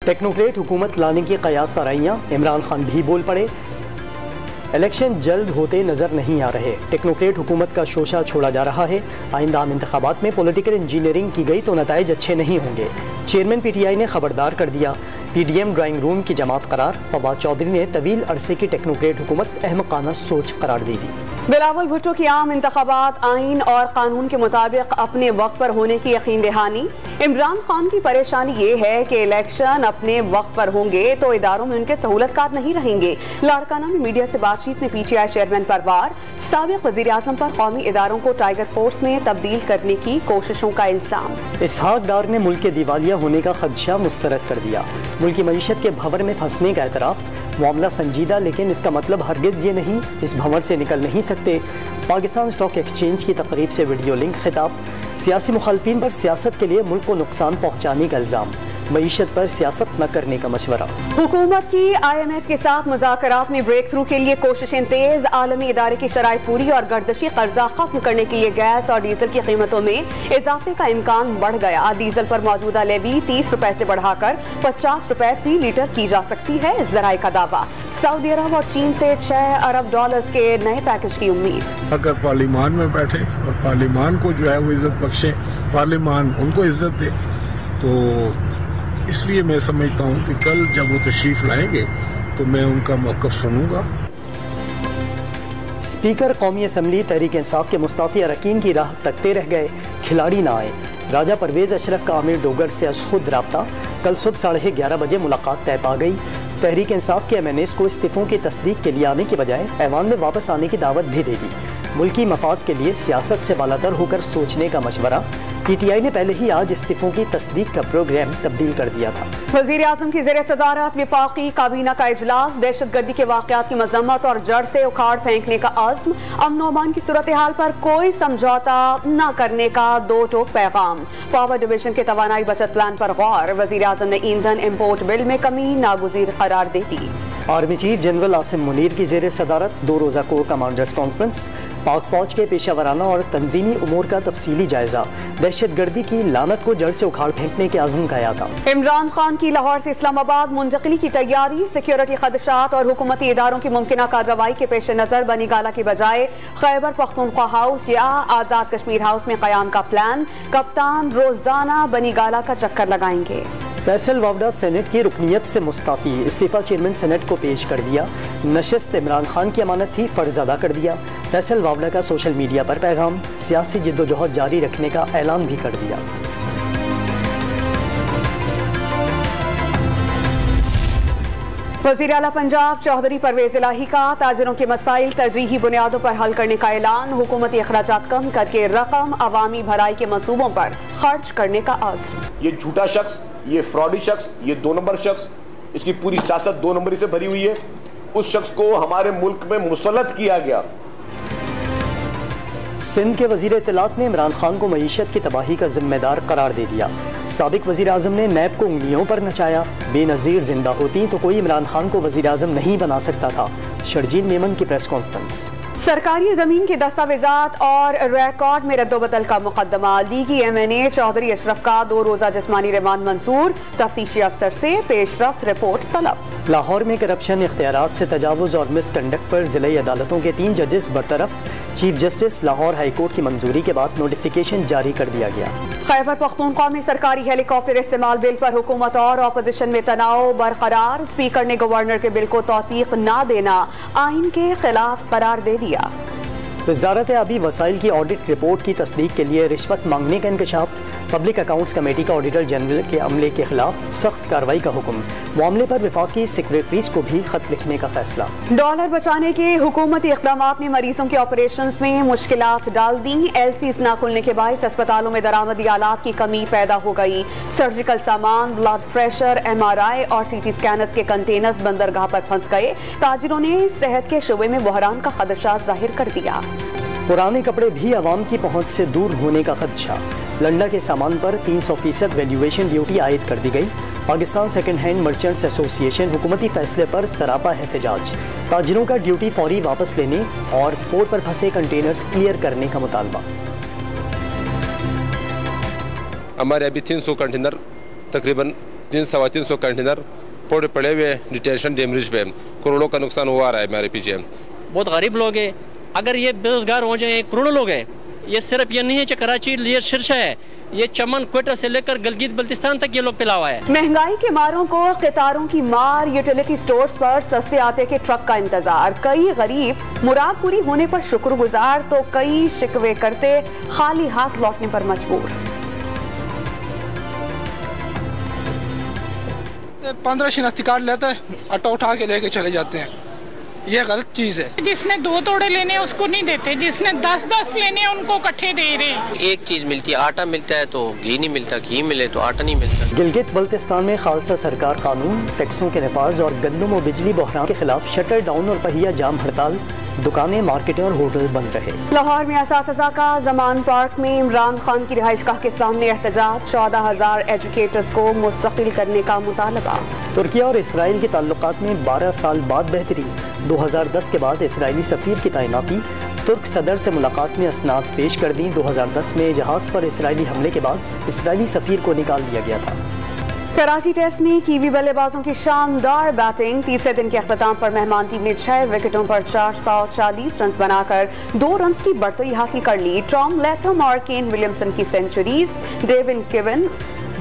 Technocrat हुकूमत लाने की कयास आराइयाँ, इमरान खान भी बोल पड़े। इलेक्शन जल्द होते नजर नहीं आ रहे, टेक्नोक्रेट हुकूमत का शोशा छोड़ा जा रहा है। आइंदा आम इंतखाबात में पॉलिटिकल इंजीनियरिंग की गई तो नताइज अच्छे नहीं होंगे। चेयरमैन PTI ने खबरदार कर दिया। PDM ड्राइंग रूम की जमात करार। फवाद चौधरी ने तवील अरसे की टेक्नोक्रेट हुकूमत अहमकाना सोच करार दे दी। बिलावल भुट्टो की आम इंतखाबात आइन और कानून के मुताबिक अपने वक्त पर होने की यकीन दहानी। इमरान खान की परेशानी ये है कि इलेक्शन अपने वक्त पर होंगे तो इदारों में उनके सहूलतकार नहीं रहेंगे। लाड़काना में मीडिया से बातचीत में PTI चेयरमैन परवार साबिक वजीर आजम पर कौमी इदारों को टाइगर फोर्स में तब्दील करने की कोशिशों का इल्जाम। इसहाक डार ने मुल्क के दिवालिया होने का खदशा मुस्तरद कर दिया। मुल्क की मईशत के भंवर में फंसने का एतराफ़। मामला संजीदा, लेकिन इसका मतलब हरगिज़ ये नहीं इस भंवर से निकल नहीं सकते। पाकिस्तान स्टॉक एक्सचेंज की तकरीब से वीडियो लिंक खिताब। सियासी मुखालफिन पर सियासत के लिए मुल्क को नुकसान पहुँचाने का इल्ज़ाम। मईशत पर सियासत न करने का मशवरा। हुकूमत की IMF के साथ मुज़ाकरात में ब्रेक थ्रू के लिए कोशिशें तेज। आलमी इदारे की शराइत पूरी और गर्दशी कर्जा खत्म करने के लिए गैस और डीजल की कीमतों में इजाफे का इम्कान बढ़ गया। डीजल पर मौजूदा लेवी 30 रुपए से बढ़ाकर 50 रुपए फी लीटर की जा सकती है। जराए का दावा। सऊदी अरब और चीन से $6 अरब के नए पैकेज की उम्मीद। अगर पार्लिमान में बैठे और पार्लिमान को जो है वो इज्जत बख्शे, पार्लिमान उनको इज्जत दे, तो इसलिए मैं समझता हूँ कि कल जब वो तशरीफ लाएंगे तो मैं उनका मौक़िफ़ सुनूंगा। स्पीकर कौमी असम्बली तहरीक इंसाफ के मुस्ताफ़ी अरकान की राह तकते रह गए, खिलाड़ी ना आए। राजा परवेज़ अशरफ का आमिर डोगर से अशखुद रब्ता। कल सुबह 11:30 बजे मुलाकात तय पा गई। तहरीक इंसाफ के MNAs को इस्तीफ़ों की तस्दीक के लिए आने के बजाय ऐवान में वापस आने की दावत भी दे दी। मुल्की मफाद के लिए सियासत से बालातर होकर सोचने का मशवरा। PTI ने पहले ही आज इस्तीफों की तस्दीक का प्रोग्राम तब्दील कर दिया था। वज़ीर आज़म की ज़ेर सदारत विफाकी काबीना का इजलास। दहशत गर्दी के वाक़यात की मजम्मत और जड़ से उखाड़ फेंकने का आज़्म। अमन और अमान की सूरत हाल पर कोई समझौता न करने का दो टोक पैगाम। पावर डिवीजन के तवानाई बचत प्लान पर गौर। वज़ीर आज़म ने ईंधन इम्पोर्ट बिल में कमी नागुज़ीर करार दे दी। Army chief general Asim Munir की ज़ेर सदारत 2 रोज़ा कोर कमांडर्स कॉन्फ्रेंस। पाक फौज के पेशावराना और तंजीमी उमूर का तफसीली जायजा। दहशत गर्दी की लानत को जड़ से उखाड़ फेंकने के अज़्म का याद। इमरान खान की लाहौर से इस्लामाबाद मुंतकिली की तैयारी। सिक्योरिटी खदशात और हुकूमती इदारों की मुमकिन कार्रवाई के पेश नज़र बनी गाला के बजाय खैबर पख्तूनख्वा हाउस या आज़ाद कश्मीर हाउस में क़याम का प्लान। कप्तान रोजाना बनी गाला का चक्कर लगाएंगे। फैसल वावडा सेनेट की रुकनीत से मुस्ताफ़ी। इस्तीफ़ा चेयरमैन सेनेट को पेश कर दिया। नशस्त इमरान खान की अमानत थी, फ़र्ज अदा कर दिया। फैसल वावडा का सोशल मीडिया पर पैगाम। सियासी जिद्दोजहद जारी रखने का ऐलान भी कर दिया। वज़ीर आला पंजाब चौधरी परवेज इलाही का ताजिरों के मसाइल तरजीही बुनियादों पर हल करने का ऐलान। हुकूमती अखराजात कम करके रकम अवामी भलाई के मंसूबों पर खर्च करने का अज़्म। ये झूठा शख्स, ये फ्रॉडी शख्स, ये 2 नंबर शख्स, इसकी पूरी सियासत 2 नंबरी से भरी हुई है। उस शख्स को हमारे मुल्क में मुसल्लत किया गया। सिंध के वजीर इत्तलात ने इमरान खान को मईशत की तबाही का जिम्मेदार करार दे दिया। साबिक वजीर आजम ने नैब को उंगलियों पर नचाया। बेनज़ीर जिंदा होती तो कोई इमरान खान को वजीर आजम नहीं बना सकता था। शर्जील मेमन की प्रेस कॉन्फ्रेंस। सरकारी जमीन के दस्तावेजात और रिकॉर्ड में रद्दोबदल का मुकदमा। लीगी MNA चौधरी अशरफ का 2 रोज़ा जिस्मानी रिमांड मंजूर। तफ्तीशी अफसर से पेशरफ्त रिपोर्ट तलब। लाहौर में करप्शन, इख्तियारात से तजावुज और मिसकंडक्ट पर ज़िले अदालतों के 3 जजेस बरतरफ। Chief justice Lahore high court की मंजूरी के बाद नोटिफिकेशन जारी कर दिया गया। खैबर पख्तूनख्वा में सरकारी हेलीकॉप्टर इस्तेमाल बिल पर हुकूमत और अपोजिशन में तनाव बरकरार। स्पीकर ने गवर्नर के बिल को तौसीक न देना आइन के खिलाफ करार दे दिया। वज़ारत आबी वसाइल की ऑडिट रिपोर्ट की तस्दीक के लिए रिश्वत मांगने का इंकशाफ। पब्लिक अकाउंट्स कमेटी का ऑडिटर जनरल के अमले के खिलाफ सख्त कार्रवाई का हुक्म। मामले पर वफाकी सेक्रेटरीज को भी खत लिखने का फैसला। डॉलर बचाने के हुकूमती इक़दामात ने मरीजों के ऑपरेशंस में मुश्किलात डाल दी। LCs न खुलने के बायस अस्पतालों में दरामदी आलात की कमी पैदा हो गई। सर्जिकल सामान, ब्लड प्रेशर, MRI और CT स्कैनर्स के कंटेनर्स बंदरगाह पर फंस गए। ताजिरों ने सेहत के शुबे में बहरान का खदशा जाहिर कर दिया। पुराने कपड़े भी आवाम की पहुंच से दूर होने का खदशा। लंडा के सामान पर 300% वैल्यूएशन ड्यूटी आयद कर दी गई। Pakistan second hand merchants association हुकूमती फैसले पर सरापा एहतजाज। ताजिरों का ड्यूटी फौरी वापस लेने और पोर्ट पर फंसे कंटेनर्स क्लियर करने का मुतालबा। हमारे अभी 300 कंटेनर तकरीबन 300 कंटेनर पड़े हुए डिटेंशन डेमरेज पे, करोड़ों का नुकसान हुआ रहा है हमारे पीछे। बहुत गरीब लोग हैं, अगर ये बेरोजगार हो जाए, करोड़ों लोग हैं। ये सिर्फ ये नहीं है कि कराची ये शीर्ष है, ये चमन क्वेटा से लेकर गिलगित बल्तिस्तान तक ये लोग पिला हुआ है। महंगाई के मारों को कितारों की मार, यूटिलिटी स्टोर्स पर सस्ते आटे के ट्रक का इंतजार। कई गरीब मुराद पूरी होने पर शुक्रगुजार तो कई शिकवे करते खाली हाथ लौटने पर मजबूर। 15 शिनाख्ती कार्ड लेते हैं, आटा उठा के लेके चले जाते हैं। ये गलत चीज है। जिसने 2 तोड़े लेने उसको नहीं देते, जिसने 10-10 लेने उनको इकट्ठे दे रहे। एक चीज मिलती है, आटा मिलता है तो घी नहीं मिलता, घी मिले तो आटा नहीं मिलता। गिलगित बल्तिस्तान में खालसा सरकार कानून, टैक्सों के नफाज और गंदम और बिजली बहरान के खिलाफ शटर डाउन और पहिया जाम हड़ताल, दुकानें, मार्केटें और होटल बंद रहे। लाहौर में असातिज़ा का जमान पार्क में इमरान खान की रिहाइशगाह के सामने एहतजाज, 14,000 एजुकेटर्स को मुस्तकिल करने का मुतालबा। तुर्की और इसराइल के ताल्लुकात में 12 साल बाद बेहतरी, 2010 के बाद इसराइली सफ़ीर की तैनाती, तुर्क सदर से मुलाकात में असनाद पेश कर दी। 2010 में जहाज़ पर इसराइली हमले के बाद इसराइली सफ़ीर को निकाल दिया गया था। कराची टेस्ट में कीवी बल्लेबाजों की शानदार बैटिंग, तीसरे दिन के अख्ताम पर मेहमान टीम ने 6 विकेटों पर 440 रन बनाकर 2 रन की बढ़तरी हासिल कर ली। टॉम लैथम और केन विलियमसन की सेंचुरीज, डेविन किवन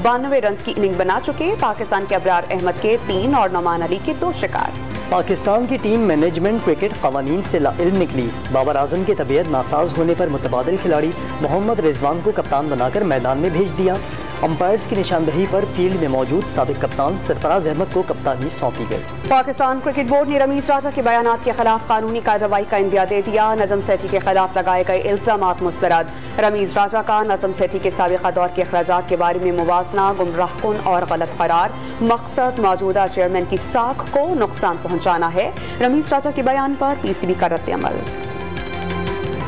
92 रन की इनिंग बना चुके। पाकिस्तान के अबरार अहमद के 3 और नौमान अली के 2 शिकार। पाकिस्तान की टीम मैनेजमेंट क्रिकेट कवानीन से लाइल्म निकली। बाबर आजम की तबीयत नासाज होने पर मुतबादिल खिलाड़ी मोहम्मद रिजवान को कप्तान बनाकर मैदान में भेज दिया। अंपायर्स की निशानदही पर फील्ड में मौजूद साबिक कप्तान सरफराज अहमद को कप्तानी सौंपी गई। पाकिस्तान क्रिकेट बोर्ड ने रमीज राजा के बयानात के खिलाफ कानूनी कार्रवाई का इंदिया दे दिया। नजम सेठी के खिलाफ लगाए गए इल्जामात मुस्तरद। रमीज राजा का नजम सेठी के साबिका दौर के अखराजात के बारे में मुवाजना, गुमराहकुन और गलत करार। मकसद मौजूदा चेयरमैन की साख को नुकसान पहुंचाना है। रमीज राजा के बयान पर PCB का रद्द-ए-अमल।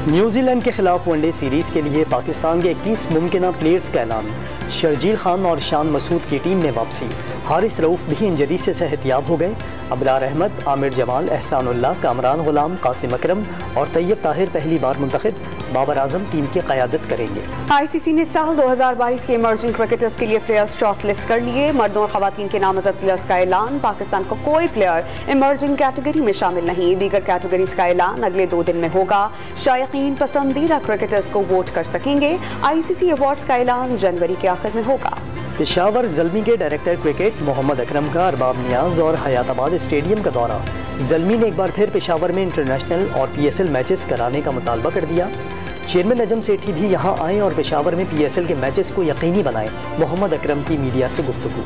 न्यूजीलैंड के खिलाफ वनडे सीरीज के लिए पाकिस्तान के 21 मुमकिन प्लेयर्स का ऐलान। शर्जील खान और शान मसूद की टीम में वापसी। हारिस रऊफ भी इंजरी से सेहतियाब हो गए। अबरार अहमद, आमिर जमाल, एहसानुल्लाह, कामरान गुलाम, कासिम अकरम और तैयब ताहिर पहली बार मुंतखब। बाबर आजम टीम की क़यादत करेंगे। ICC ने साल 2022 के इमर्जिंग क्रिकेटर्स के लिए प्लेयर्स शॉर्टलिस्ट कर लिए। मर्दों और खवातीन के नामजद प्लेयर्स का ऐलान। पाकिस्तान का कोई प्लेयर इमर्जिंग कैटेगरी में शामिल नहीं। दीगर कैटेगरीज का ऐलान अगले 2 दिन में होगा। शायकीन पसंदीदा क्रिकेटर्स को वोट कर सकेंगे। ICC अवार्ड्स का ऐलान जनवरी के आखिर में होगा। पेशावर ज़ल्मी के डायरेक्टर क्रिकेट मोहम्मद अकरम का अरबाब नियाज और हयाताबाद स्टेडियम का दौरा। ज़ल्मी ने एक बार फिर पेशावर में इंटरनेशनल और PSL मैचेस कराने का मुतालबा कर दिया। चेयरमैन नजम सेठी भी यहां आए और पेशावर में PSL के मैचेस को यकीनी बनाएं। मोहम्मद अकरम की मीडिया से गुफ्तगू।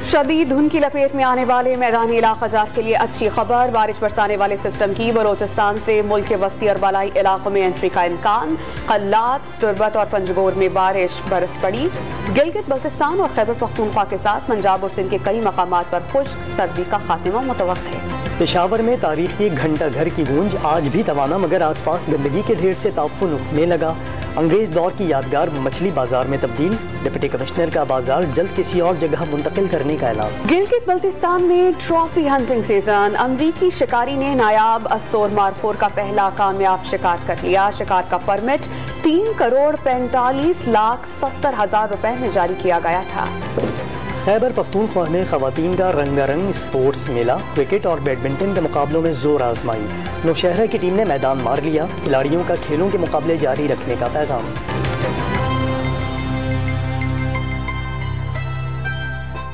शदीद धुंध की लपेट में आने वाले मैदानी इलाक़ाजात के लिए अच्छी खबर। बारिश बरसाने वाले सिस्टम की बलोचिस्तान से मुल्क के वस्ती और बालाई इलाकों में एंट्री का इम्कान। कल्लात, तुरबत और पंजगोर में बारिश बरस पड़ी। गिलगित बल्तिस्तान और खैबर पख्तूनख्वा के साथ पंजाब और सिंध के कई मकामात पर खुश्क सर्दी का खात्मा मुतवक्किल है। पेशावर में तारीखी घंटा घर की गूंज आज भी तवाना, मगर आसपास गंदगी के ढेर से ताफुन उठने लगा। अंग्रेज दौर की यादगार मछली बाजार में तब्दील। डिप्टी कमिश्नर का बाजार जल्द किसी और जगह मुंतकिल करने का ऐलान। गिलगित बल्तिस्तान में ट्रॉफी हंटिंग सीजन। अमरीकी शिकारी ने नायाब अस्तोर मारखोर का पहला कामयाब शिकार कर लिया। शिकार का परमिट 3,45,70,000 रुपए में जारी किया गया था। खैबर पख्तूनख्वा में खवातीन का रंगारंग स्पोर्ट्स मेला। क्रिकेट और बैडमिंटन के मुकाबलों में जोर आजमाई। नौशहरा की टीम ने मैदान मार लिया। खिलाड़ियों का खेलों के मुकाबले जारी रखने का पैगाम।